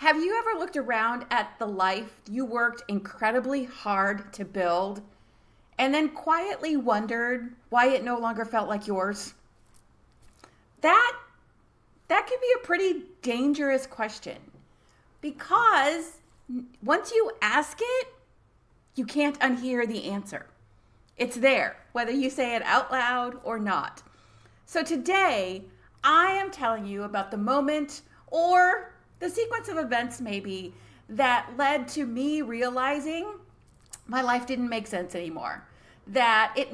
Have you ever looked around at the life you worked incredibly hard to build and then quietly wondered why it no longer felt like yours? That that can be a pretty dangerous question because once you ask it, you can't unhear the answer. It's there, whether you say it out loud or not. So today, I am telling you about the moment or the sequence of events maybe that led to me realizing my life didn't make sense anymore. That it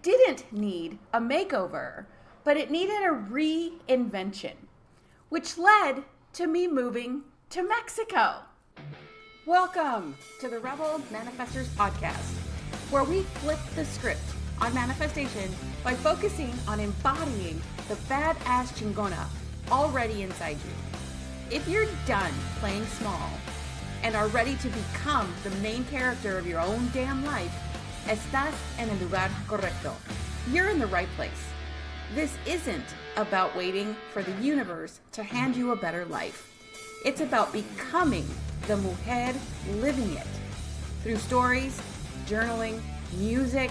didn't need a makeover, but it needed a reinvention, which led to me moving to Mexico. Welcome to the Rebel Manifestors Podcast, where we flip the script on manifestation by focusing on embodying the badass chingona already inside you. If you're done playing small and are ready to become the main character of your own damn life, estás en el lugar correcto. You're in the right place. This isn't about waiting for the universe to hand you a better life. It's about becoming the mujer living it. Through stories, journaling, music,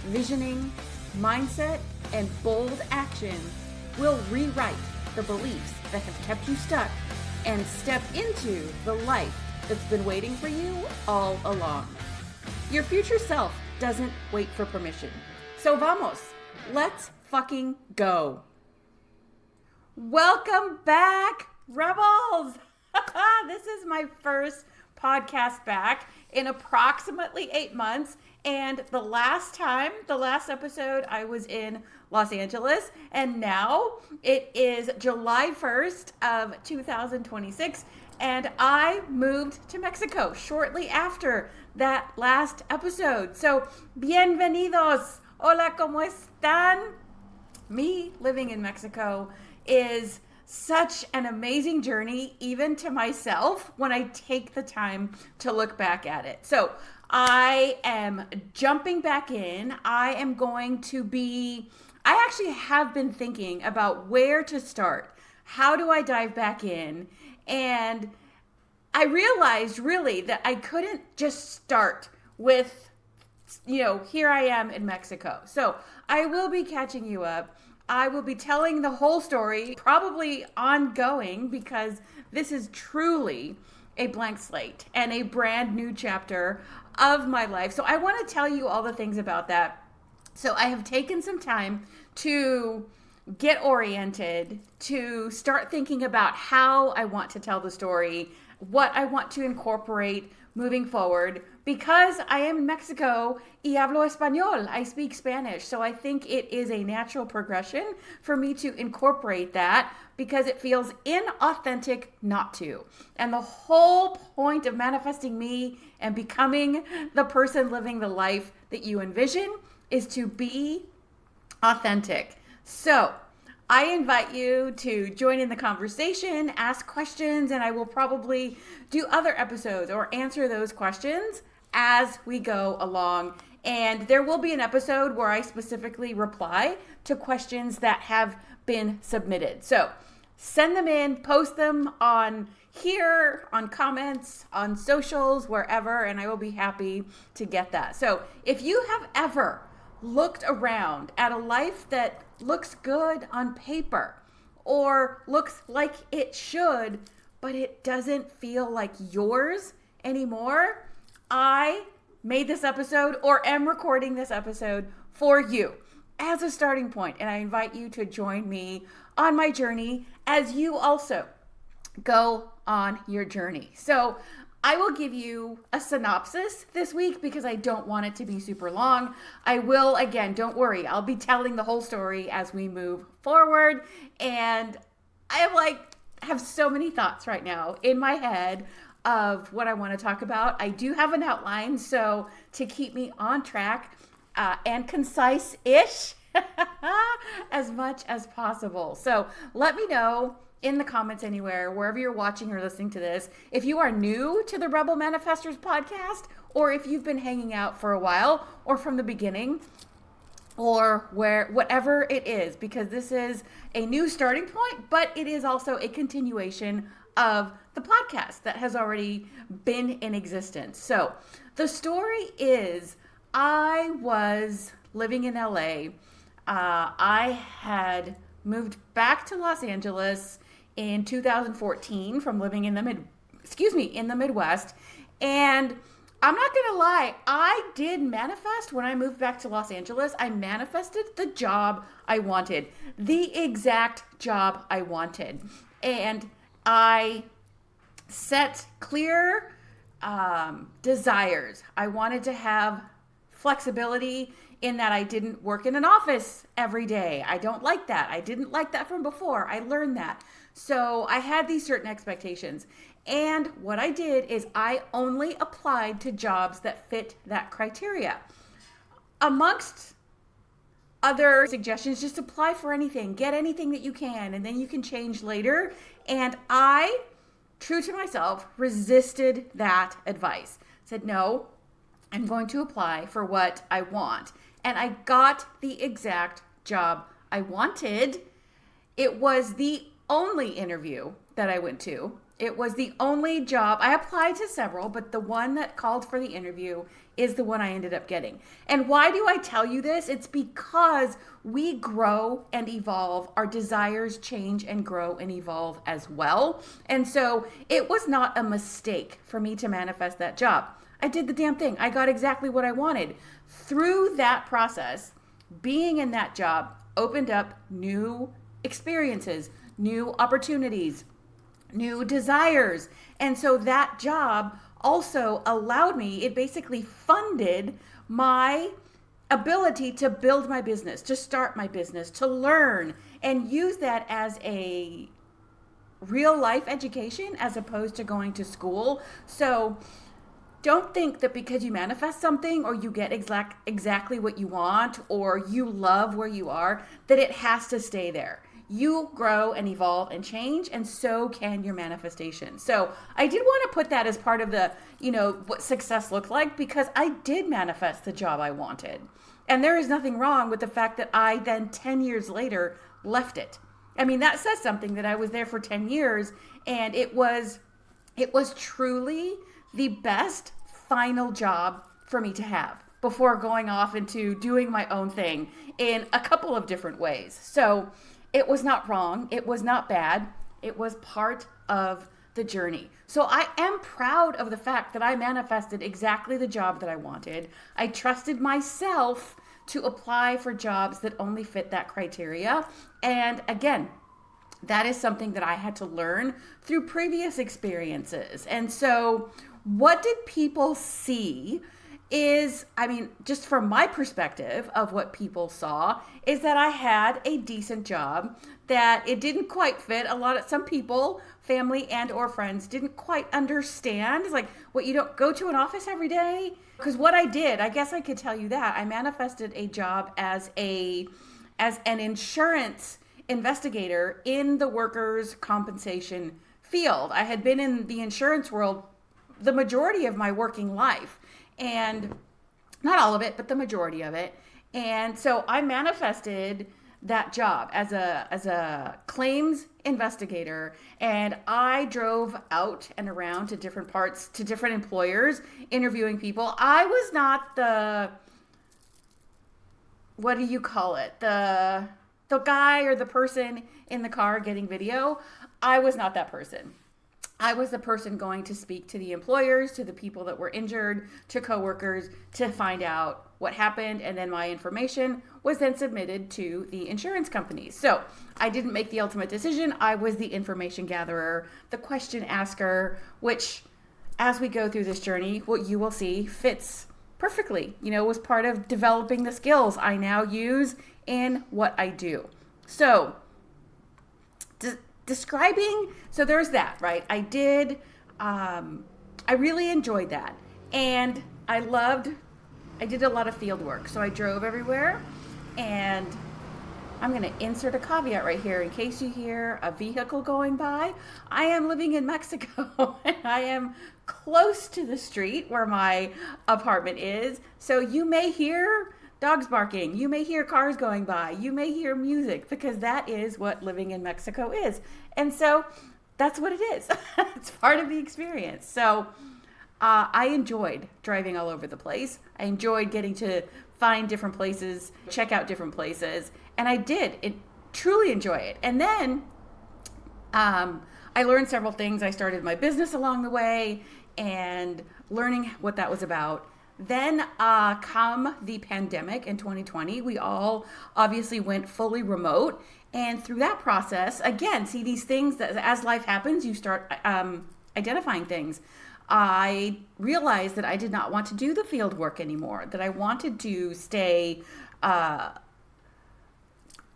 visioning, mindset, and bold action, we'll rewrite the beliefs that have kept you stuck and step into the life that's been waiting for you all along. Your future self doesn't wait for permission. So vamos, let's fucking go. Welcome back, Rebels. This is my first podcast back in approximately 8 months. And the last episode, I was in Los Angeles. And now it is July 1st of 2026. And I moved to Mexico shortly after that last episode. So, bienvenidos. Hola, ¿cómo están? Me living in Mexico is such an amazing journey, even to myself, when I take the time to look back at it. So I am jumping back in. I actually have been thinking about where to start. How do I dive back in? And I realized really that I couldn't just start with, here I am in Mexico. So I will be catching you up. I will be telling the whole story, probably ongoing, because this is truly a blank slate and a brand new chapter of my life. So I want to tell you all the things about that. So I have taken some time to get oriented, to start thinking about how I want to tell the story, what I want to incorporate moving forward, because I am in Mexico y hablo español. I speak Spanish. So I think it is a natural progression for me to incorporate that because it feels inauthentic not to. And the whole point of manifesting me and becoming the person living the life that you envision is to be authentic. So I invite you to join in the conversation, ask questions, and I will probably do other episodes or answer those questions as we go along. And there will be an episode where I specifically reply to questions that have been submitted. So send them in, post them on here, on comments, on socials, wherever, and I will be happy to get that. So if you have ever looked around at a life that looks good on paper or looks like it should, but it doesn't feel like yours anymore, I made this episode or am recording this episode for you as a starting point, and I invite you to join me on my journey as you also go on your journey. So I will give you a synopsis this week because I don't want it to be super long. I will, again, don't worry, I'll be telling the whole story as we move forward. And I have so many thoughts right now in my head of what I want to talk about. I do have an outline, so to keep me on track and concise-ish as much as possible. So let me know in the comments anywhere, wherever you're watching or listening to this, if you are new to the Rebel Manifestors podcast, or if you've been hanging out for a while or from the beginning, or where, whatever it is, because this is a new starting point, but it is also a continuation of the podcast that has already been in existence. So the story is, I was living in LA. I had moved back to Los Angeles in 2014 from living in the Midwest. And I'm not going to lie, I did manifest when I moved back to Los Angeles. I manifested the job I wanted, the exact job I wanted. And I set clear desires. I wanted to have flexibility in that I didn't work in an office every day. I don't like that. I didn't like that from before. I learned that. So I had these certain expectations. And what I did is I only applied to jobs that fit that criteria. Amongst other suggestions, just apply for anything, get anything that you can, and then you can change later. And I, true to myself, resisted that advice. Said, no, I'm going to apply for what I want. And I got the exact job I wanted. It was the only interview that I went to. It was the only job. I applied to several, but the one that called for the interview is the one I ended up getting. And why do I tell you this? It's because we grow and evolve. Our desires change and grow and evolve as well. And so it was not a mistake for me to manifest that job. I did the damn thing. I got exactly what I wanted. Through that process, being in that job opened up new experiences, new opportunities, new desires. And so that job also allowed me, it basically funded my ability to build my business, to start my business, to learn, and use that as a real life education as opposed to going to school. So don't think that because you manifest something or you get exactly what you want or you love where you are, that it has to stay there. You grow and evolve and change, and so can your manifestation. So I did want to put that as part of the, what success looked like, because I did manifest the job I wanted. And there is nothing wrong with the fact that I then 10 years later left it. I mean, that says something, that I was there for 10 years and it was truly the best final job for me to have before going off into doing my own thing in a couple of different ways. So it was not wrong. It was not bad. It was part of the journey. So I am proud of the fact that I manifested exactly the job that I wanted. I trusted myself to apply for jobs that only fit that criteria. And again, that is something that I had to learn through previous experiences. And so what did people see is, just from my perspective of what people saw, is that I had a decent job, that it didn't quite fit. Some people, family and or friends, didn't quite understand. It's like, what, you don't go to an office every day? Because what I did, I guess I could tell you that, I manifested a job as an insurance investigator in the workers' compensation field. I had been in the insurance world the majority of my working life, and not all of it, but the majority of it. And so I manifested that job as a claims investigator, and I drove out and around to different parts, to different employers, interviewing people. I was not the, what do you call it? The guy or the person in the car getting video. I was not that person. I was the person going to speak to the employers, to the people that were injured, to coworkers, to find out what happened. And then my information was then submitted to the insurance companies. So I didn't make the ultimate decision. I was the information gatherer, the question asker, which, as we go through this journey, what you will see fits perfectly, was part of developing the skills I now use in what I do. So describing, so there's that, right? I really enjoyed that. And I did a lot of field work. So I drove everywhere, and I'm going to insert a caveat right here in case you hear a vehicle going by. I am living in Mexico and I am close to the street where my apartment is. So you may hear dogs barking. You may hear cars going by. You may hear music, because that is what living in Mexico is. And so that's what it is. It's part of the experience. So I enjoyed driving all over the place. I enjoyed getting to find different places, check out different places. And I did truly enjoy it. And then I learned several things. I started my business along the way and learning what that was about. Then come the pandemic in 2020, we all obviously went fully remote. And through that process, again, see these things that as life happens, you start identifying things. I realized that I did not want to do the field work anymore, that I wanted to stay at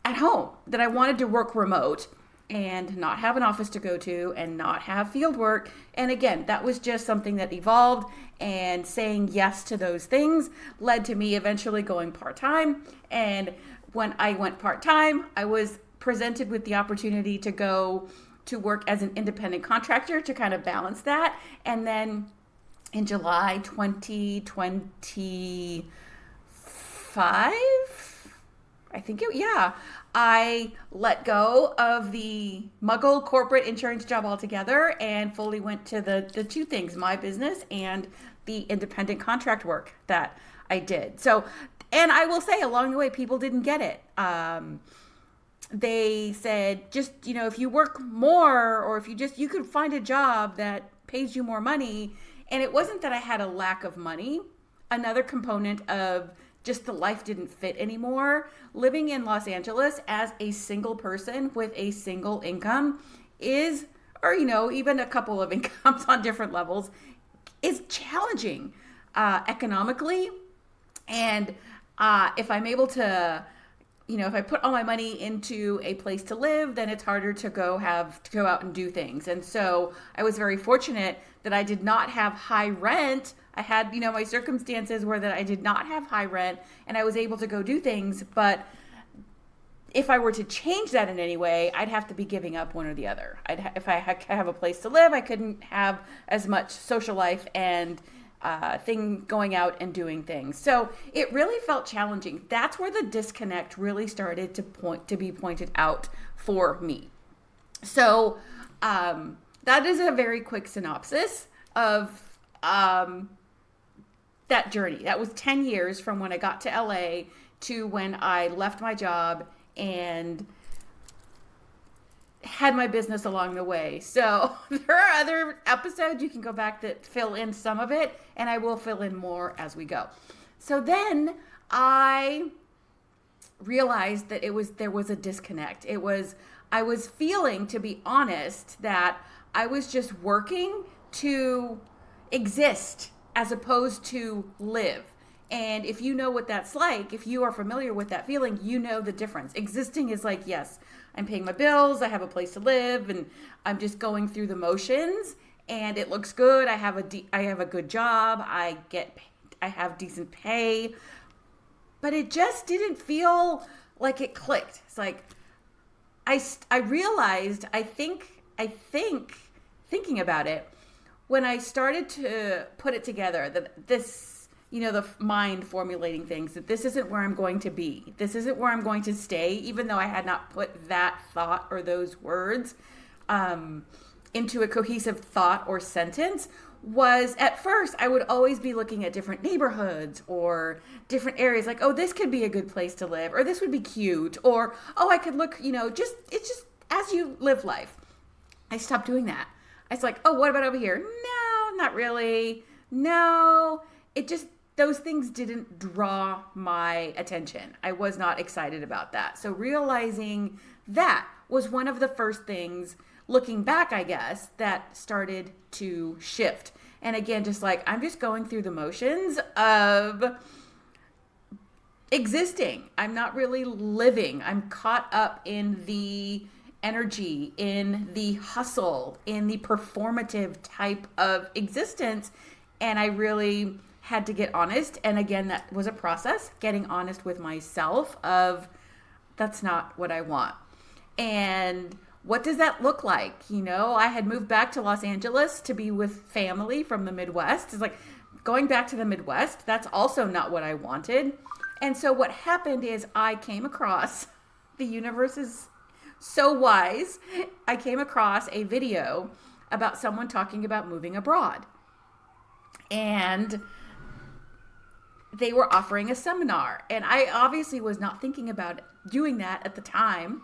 home, that I wanted to work remote and not have an office to go to and not have field work. And again, that was just something that evolved, and saying yes to those things led to me eventually going part-time. And when I went part-time, I was presented with the opportunity to go to work as an independent contractor to kind of balance that. And then in July 2025, I let go of the Muggle corporate insurance job altogether and fully went to the two things, my business and the independent contract work that I did. So, and I will say along the way, people didn't get it. They said, just, if you work more, or if you could find a job that pays you more money. And it wasn't that I had a lack of money. Another component of just the life didn't fit anymore. Living in Los Angeles as a single person with a single income is, or even a couple of incomes on different levels, is challenging economically. And if I'm able to, if I put all my money into a place to live, then it's harder to go out and do things. And so I was very fortunate that I did not have high rent. I had, my circumstances were that I did not have high rent and I was able to go do things. But if I were to change that in any way, I'd have to be giving up one or the other. If I have a place to live, I couldn't have as much social life and going out and doing things. So it really felt challenging. That's where the disconnect really started to be pointed out for me. So that is a very quick synopsis of that journey. That was 10 years from when I got to LA to when I left my job and had my business along the way. So there are other episodes you can go back that fill in some of it, and I will fill in more as we go. So then I realized that there was a disconnect. I was feeling, to be honest, that I was just working to exist as opposed to live. And if you know what that's like, if you are familiar with that feeling, you know the difference. Existing is like, yes, I'm paying my bills, I have a place to live, and I'm just going through the motions, and it looks good. I have a good job. I have decent pay, but it just didn't feel like it clicked. It's like I realized, thinking about it, when I started to put it together, that this, the mind formulating things, that this isn't where I'm going to be. This isn't where I'm going to stay, even though I had not put that thought or those words into a cohesive thought or sentence, was at first I would always be looking at different neighborhoods or different areas, like, oh, this could be a good place to live, or this would be cute, or, oh, I could look, it's just as you live life. I stopped doing that. I was like, oh, what about over here? No, not really. No, those things didn't draw my attention. I was not excited about that. So realizing that was one of the first things, looking back, I guess, that started to shift. And again, just like, I'm just going through the motions of existing. I'm not really living. I'm caught up in the energy, in the hustle, in the performative type of existence. And I really had to get honest. And again, that was a process, getting honest with myself of, that's not what I want. And what does that look like? I had moved back to Los Angeles to be with family from the Midwest. It's like going back to the Midwest, that's also not what I wanted. And so what happened is I came across, the universe is so wise, I came across a video about someone talking about moving abroad. And they were offering a seminar. And I obviously was not thinking about doing that at the time.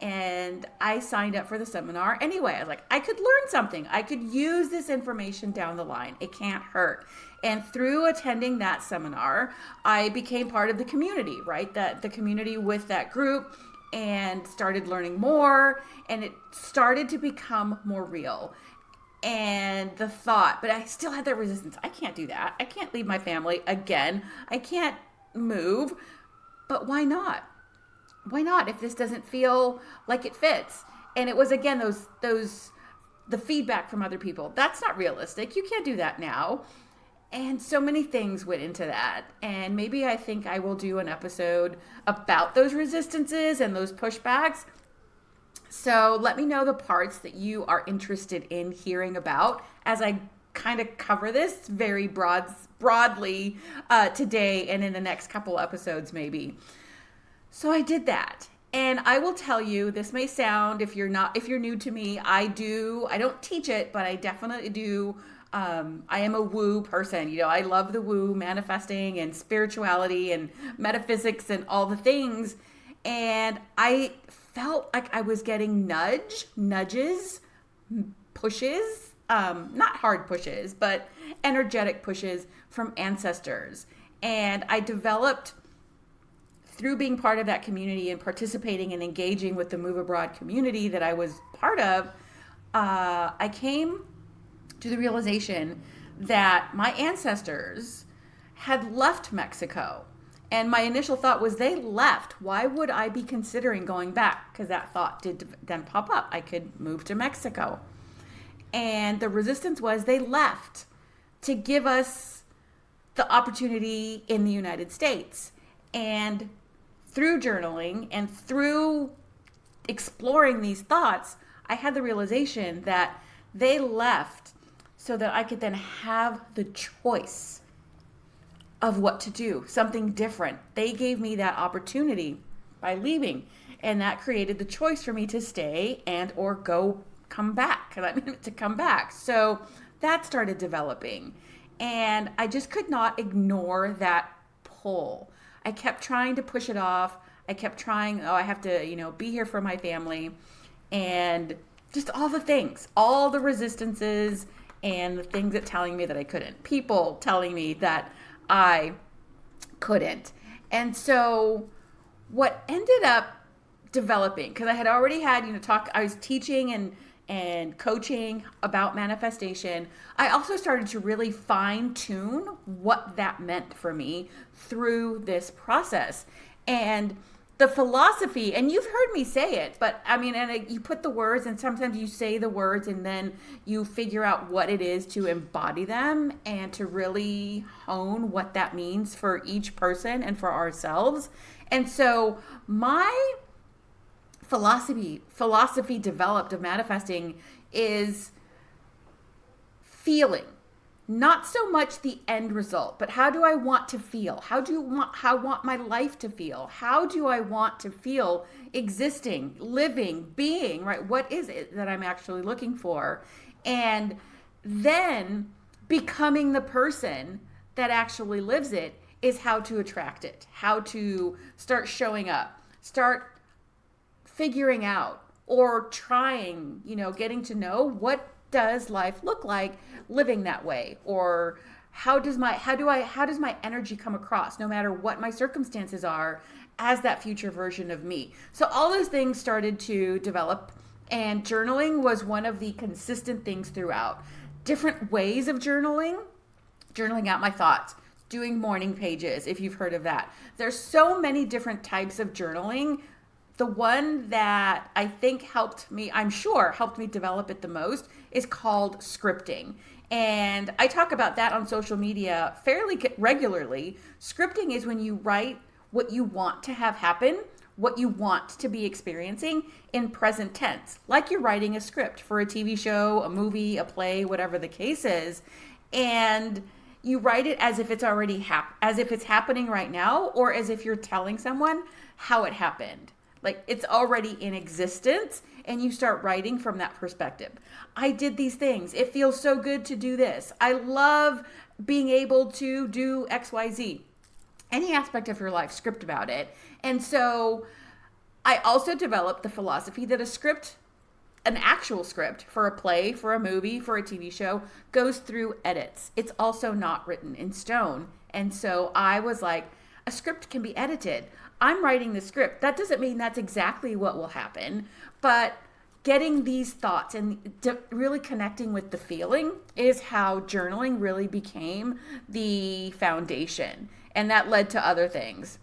And I signed up for the seminar anyway. I was like, I could learn something. I could use this information down the line. It can't hurt. And through attending that seminar, I became part of the community, right? That the community with that group, and started learning more, and it started to become more real. And the thought, but I still had that resistance. I can't do that. I can't leave my family again. I can't move. But why not? Why not if this doesn't feel like it fits? And it was, again, the feedback from other people. That's not realistic. You can't do that now. And so many things went into that. And maybe I think I will do an episode about those resistances and those pushbacks. So let me know the parts that you are interested in hearing about as I kind of cover this very broadly today and in the next couple episodes maybe. So I did that. And I will tell you, this may sound, if you're new to me, I don't teach it, but I definitely do. I am a woo person. I love the woo, manifesting and spirituality and metaphysics and all the things. And I felt like I was getting nudges, pushes, not hard pushes, but energetic pushes from ancestors. And I developed, through being part of that community and participating and engaging with the Move Abroad community that I was part of, I came to the realization that my ancestors had left Mexico. And my initial thought was, they left. Why would I be considering going back? Because that thought did then pop up. I could move to Mexico. And the resistance was, they left to give us the opportunity in the United States. And through journaling and through exploring these thoughts, I had the realization that they left so that I could then have the choice of what to do, something different. They gave me that opportunity by leaving, and that created the choice for me to stay and or come back, because I meant to come back. So that started developing, and I just could not ignore that pull. I kept trying to push it off. I kept trying, I have to, be here for my family, and just all the things, all the resistances and the things that telling me that I couldn't. People telling me that I couldn't. And so what ended up developing, because I had already had, I was teaching and coaching about manifestation. I also started to really fine tune what that meant for me through this process. And the philosophy, and you've heard me say it, but you put the words, and sometimes you say the words and then you figure out what it is to embody them and to really hone what that means for each person and for ourselves. And so my philosophy developed of manifesting is feeling. Not so much the end result, but how do I want to feel? How I want my life to feel? How do I want to feel existing, living, being, right? What is it that I'm actually looking for? And then becoming the person that actually lives it is how to attract it, how to start showing up, start figuring out or trying, getting to know what does life look like living that way, or how does my energy come across no matter what my circumstances are as that future version of me. So all those things started to develop, and journaling was one of the consistent things throughout. Different ways of journaling out my thoughts, doing morning pages, if you've heard of that. There's so many different types of journaling. The one that I think helped me develop it the most is called scripting. And I talk about that on social media fairly regularly. Scripting is when you write what you want to have happen, what you want to be experiencing in present tense, like you're writing a script for a TV show, a movie, a play, whatever the case is. And you write it as if it's already as if it's happening right now, or as if you're telling someone how it happened. Like it's already in existence, and you start writing from that perspective. I did these things. It feels so good to do this. I love being able to do XYZ. Any aspect of your life, script about it. And so I also developed the philosophy that a script, an actual script for a play, for a movie, for a TV show, goes through edits. It's also not written in stone. And so I was like, a script can be edited. I'm writing the script. That doesn't mean that's exactly what will happen, but getting these thoughts and really connecting with the feeling is how journaling really became the foundation. And that led to other things,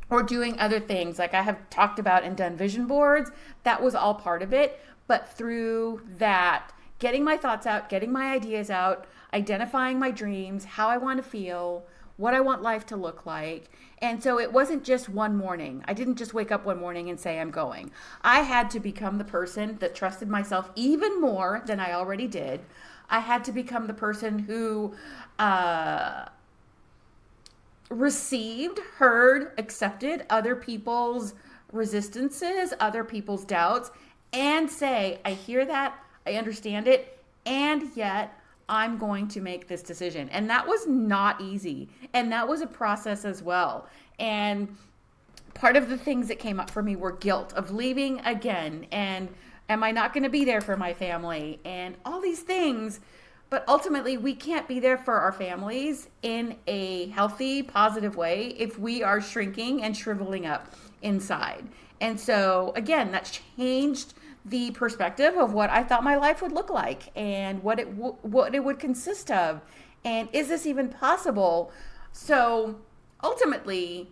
or doing other things like I have talked about and done vision boards. That was all part of it. But through that, getting my thoughts out, getting my ideas out, identifying my dreams, how I want to feel, what I want life to look like. And so it wasn't just one morning. I didn't just wake up one morning and say I'm going. I had to become the person that trusted myself even more than I already did. I had to become the person who received, heard, accepted other people's resistances, other people's doubts, and say, I hear that, I understand it, and yet I'm going to make this decision. And that was not easy. And that was a process as well. And part of the things that came up for me were guilt of leaving again. And am I not going to be there for my family? And all these things. But ultimately, we can't be there for our families in a healthy, positive way if we are shrinking and shriveling up inside. And so, again, that's changed the perspective of what I thought my life would look like and what it would consist of. And is this even possible? So ultimately,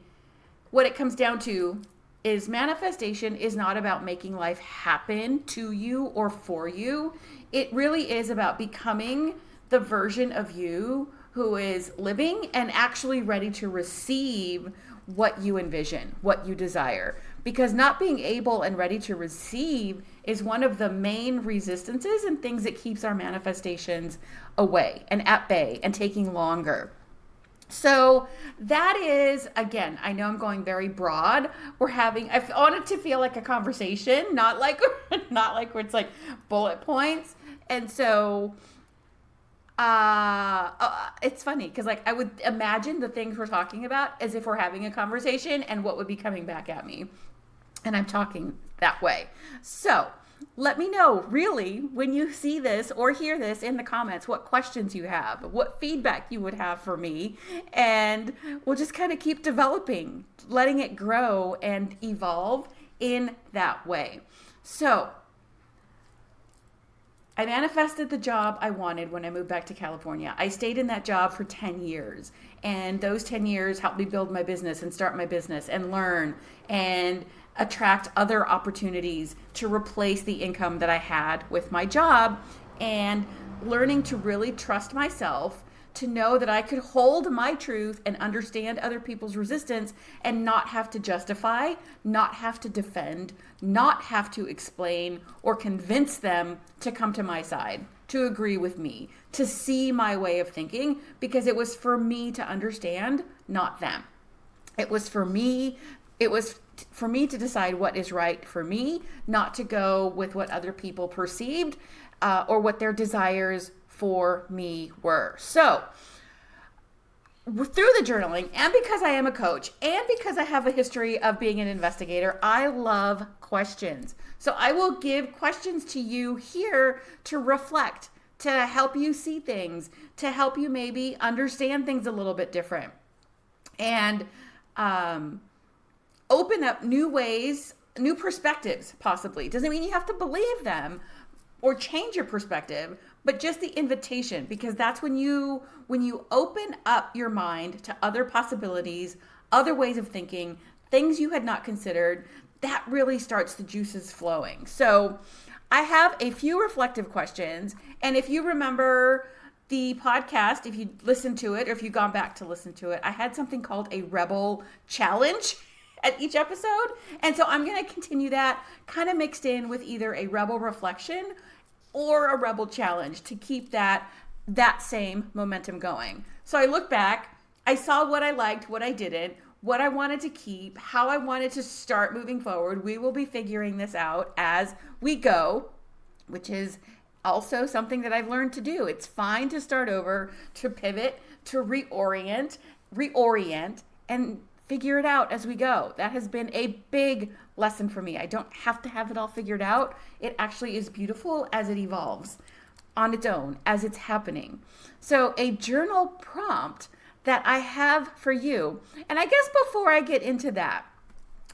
what it comes down to is manifestation is not about making life happen to you or for you. It really is about becoming the version of you who is living and actually ready to receive what you envision, what you desire. Because not being able and ready to receive is one of the main resistances and things that keeps our manifestations away and at bay and taking longer. So that is, again, I know I'm going very broad. I want it to feel like a conversation, not like where it's like bullet points. And so it's funny because like I would imagine the things we're talking about as if we're having a conversation and what would be coming back at me. And I'm talking that way. So let me know really when you see this or hear this in the comments, what questions you have, what feedback you would have for me. And we'll just kind of keep developing, letting it grow and evolve in that way. So I manifested the job I wanted when I moved back to California. I stayed in that job for 10 years. And those 10 years helped me build my business and start my business and learn and attract other opportunities to replace the income that I had with my job, and learning to really trust myself, to know that I could hold my truth and understand other people's resistance and not have to justify, not have to defend, not have to explain or convince them to come to my side, to agree with me, to see my way of thinking, because it was for me to understand, not them. It was for me to decide what is right for me, not to go with what other people perceived or what their desires for me were. So through the journaling, and because I am a coach, and because I have a history of being an investigator, I love questions. So I will give questions to you here to reflect, to help you see things, to help you maybe understand things a little bit different. And open up new ways, new perspectives, possibly. Doesn't mean you have to believe them or change your perspective, but just the invitation, because that's when you open up your mind to other possibilities, other ways of thinking, things you had not considered, that really starts the juices flowing. So I have a few reflective questions. And if you remember the podcast, if you listened to it, or if you've gone back to listen to it, I had something called a Rebel Challenge at each episode. And so I'm going to continue that kind of mixed in with either a Rebel Reflection or a Rebel Challenge to keep that that same momentum going. So I look back, I saw what I liked, what I didn't, what I wanted to keep, how I wanted to start moving forward. We will be figuring this out as we go, which is also something that I've learned to do. It's fine to start over, to pivot, to reorient, and figure it out as we go. That has been a big lesson for me. I don't have to have it all figured out. It actually is beautiful as it evolves on its own, as it's happening. So a journal prompt that I have for you, and I guess before I get into that,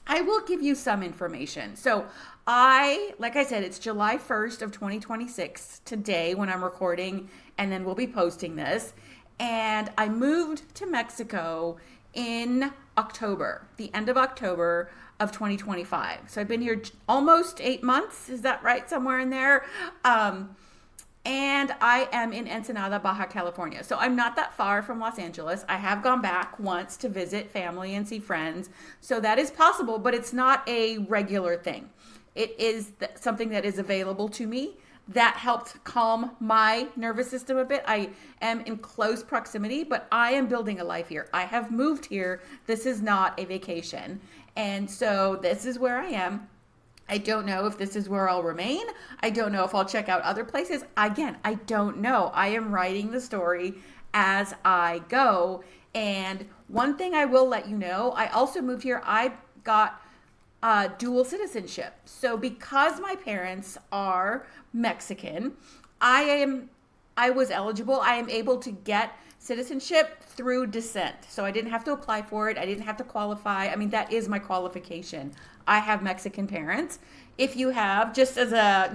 I will give you some information. So like I said, it's July 1st of 2026 today when I'm recording, and then we'll be posting this. And I moved to Mexico in October, the end of October of 2025. So I've been here almost 8 months. Is that right? Somewhere in there. And I am in Ensenada, Baja California. So I'm not that far from Los Angeles. I have gone back once to visit family and see friends. So that is possible, but it's not a regular thing. It is something that is available to me. That helped calm my nervous system a bit. I am in close proximity, but I am building a life here. I have moved here. This is not a vacation. And so this is where I am. I don't know if this is where I'll remain. I don't know if I'll check out other places. Again, I don't know. I am writing the story as I go. And one thing I will let you know, I also moved here. I got dual citizenship. So because my parents are Mexican, I was eligible. I am able to get citizenship through descent. So I didn't have to apply for it. I didn't have to qualify. I mean, that is my qualification. I have Mexican parents. If you have, just as a,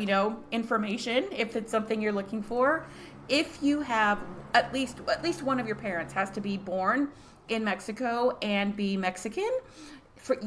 information, if it's something you're looking for, if you have at least one of your parents has to be born in Mexico and be Mexican,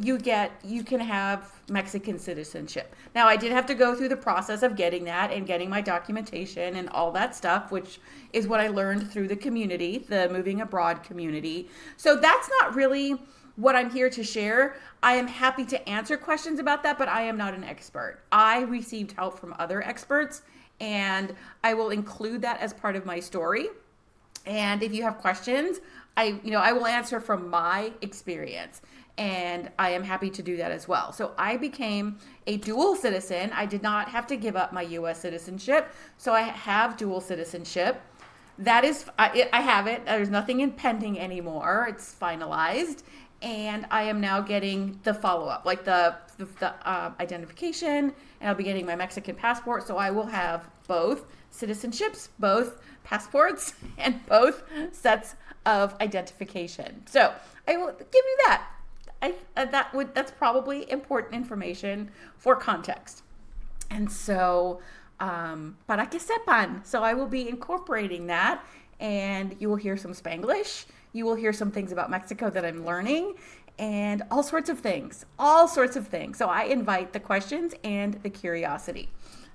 you can have Mexican citizenship. Now, I did have to go through the process of getting that and getting my documentation and all that stuff, which is what I learned through the community, the moving abroad community. So that's not really what I'm here to share. I am happy to answer questions about that, but I am not an expert. I received help from other experts, and I will include that as part of my story. And if you have questions, I will answer from my experience. And I am happy to do that as well. So I became a dual citizen. I did not have to give up my U.S. citizenship. So I have dual citizenship. That is, I have it. There's nothing impending anymore. It's finalized. And I am now getting the follow-up, like the identification, and I'll be getting my Mexican passport. So I will have both citizenships, both passports, and both sets of identification. So I will give you that. That's probably important information for context. And so, para que sepan. So I will be incorporating that, and you will hear some Spanglish. You will hear some things about Mexico that I'm learning, and all sorts of things. So I invite the questions and the curiosity.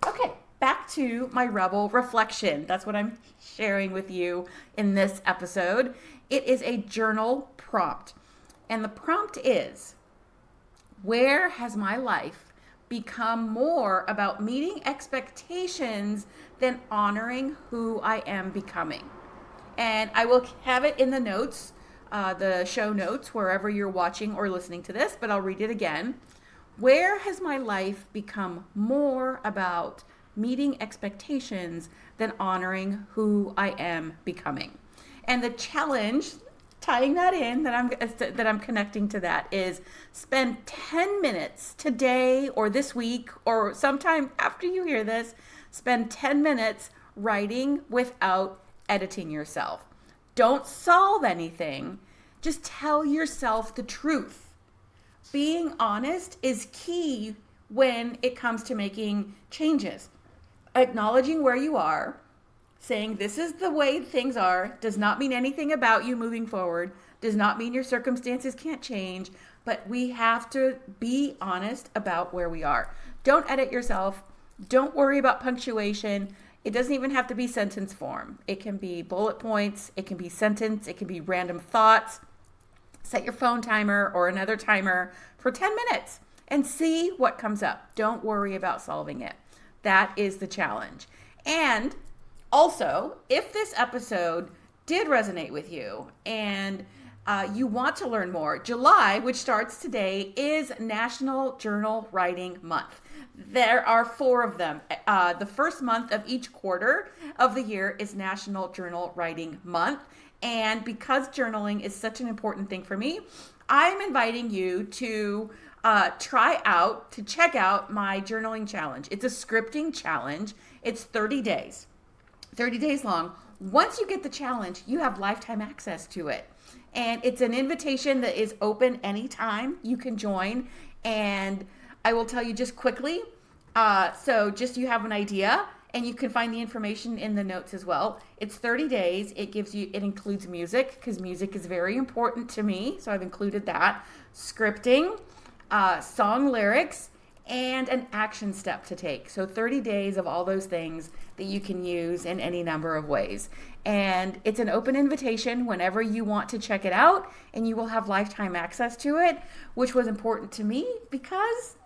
Okay, back to my Rebel reflection. That's what I'm sharing with you in this episode. It is a journal prompt. And the prompt is, where has my life become more about meeting expectations than honoring who I am becoming? And I will have it in the notes, the show notes, wherever you're watching or listening to this, but I'll read it again. Where has my life become more about meeting expectations than honoring who I am becoming? And the challenge, tying that in, that I'm connecting to that, is spend 10 minutes today or this week or sometime after you hear this, spend 10 minutes writing without editing yourself. Don't solve anything. Just tell yourself the truth. Being honest is key when it comes to making changes. Acknowledging where you are, saying this is the way things are, does not mean anything about you moving forward, does not mean your circumstances can't change, but we have to be honest about where we are. Don't edit yourself. Don't worry about punctuation. It doesn't even have to be sentence form. It can be bullet points. It can be sentence. It can be random thoughts. Set your phone timer or another timer for 10 minutes and see what comes up. Don't worry about solving it. That is the challenge. And Also, if this episode did resonate with you and you want to learn more, July, which starts today, is National Journal Writing Month. There are 4 of them. The first month of each quarter of the year is National Journal Writing Month. And because journaling is such an important thing for me, I'm inviting you to check out my journaling challenge. It's a scripting challenge. It's 30 days. 30 days long. Once you get the challenge, you have lifetime access to it. And it's an invitation that is open anytime you can join. And I will tell you just quickly, so just you have an idea, and you can find the information in the notes as well. It's 30 days. It includes music, because music is very important to me. So I've included that. Scripting, song lyrics, and an action step to take. So 30 days of all those things that you can use in any number of ways. And it's an open invitation whenever you want to check it out, and you will have lifetime access to it, which was important to me because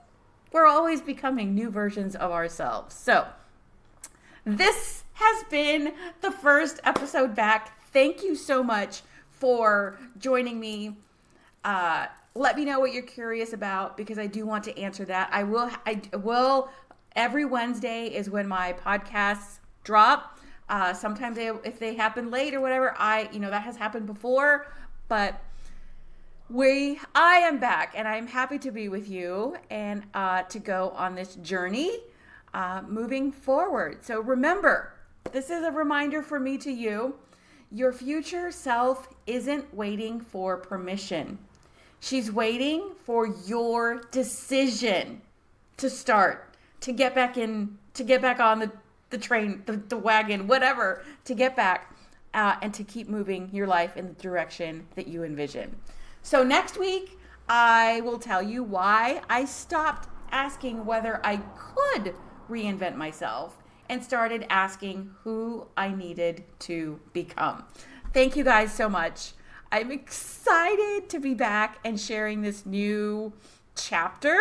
we're always becoming new versions of ourselves. So this has been the first episode back. Thank you so much for joining me. Let me know what you're curious about, because I do want to answer that. I will. Every Wednesday is when my podcasts drop. Sometimes if they happen late or whatever, that has happened before, but I am back, and I'm happy to be with you and to go on this journey moving forward. So remember, this is a reminder for me to you. Your future self isn't waiting for permission. She's waiting for your decision to start, to get back on the train, the wagon, whatever, to get back and to keep moving your life in the direction that you envision. So next week, I will tell you why I stopped asking whether I could reinvent myself and started asking who I needed to become. Thank you guys so much. I'm excited to be back and sharing this new chapter,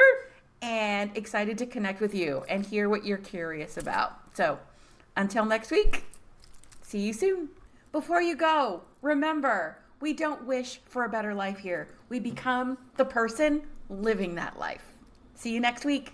and excited to connect with you and hear what you're curious about. So until next week, see you soon. Before you go, remember, we don't wish for a better life here. We become the person living that life. See you next week.